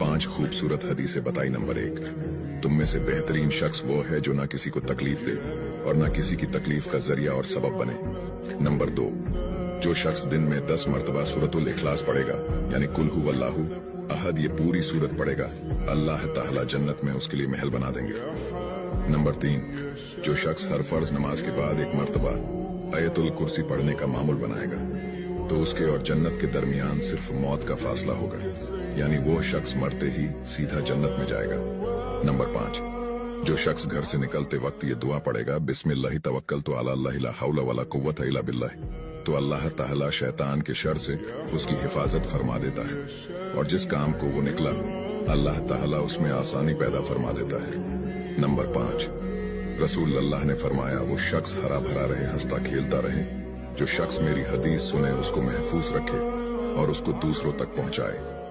5 खूबसूरत हदीसें बताई। नंबर 1, तुम में से बेहतरीन शख्स वो है जो ना किसी को तकलीफ दे और ना किसी की तकलीफ का जरिया और सबब बने। नंबर 2, जो शख्स दिन में 10 मरतबा सूरतुल इखलास पढ़ेगा, यानी कुल हुवल्लाहु अहद, ये पूरी सूरत पढ़ेगा, अल्लाह ताला जन्नत में उसके लिए महल बना देंगे। नंबर 3, जो शख्स हर फर्ज नमाज के बाद 1 मरतबा आयतुल कुर्सी पढ़ने का मामूल बनाएगा, तो उसके और जन्नत के दरमियान सिर्फ मौत का फासला होगा, यानी वो शख्स मरते ही सीधा जन्नत में जाएगा। नंबर 5, जो शख्स घर से निकलते वक्त ये दुआ पढ़ेगा, बिस्मिल्लाहि तवक्कलतु अला अल्लाह ला हौला वला कुव्वता इल्ला बिल्लाह, तो अल्लाह ताला शैतान के शर से उसकी हिफाजत फरमा देता है, और जिस काम को वो निकला अल्लाह ताला उसमें आसानी पैदा फरमा देता है। नंबर 5, रसूल अल्लाह ने फरमाया, वो शख्स हरा भरा रहे, हंसता खेलता रहे, जो शख्स मेरी हदीस सुने, उसको महफूज रखे और उसको दूसरों तक पहुंचाए।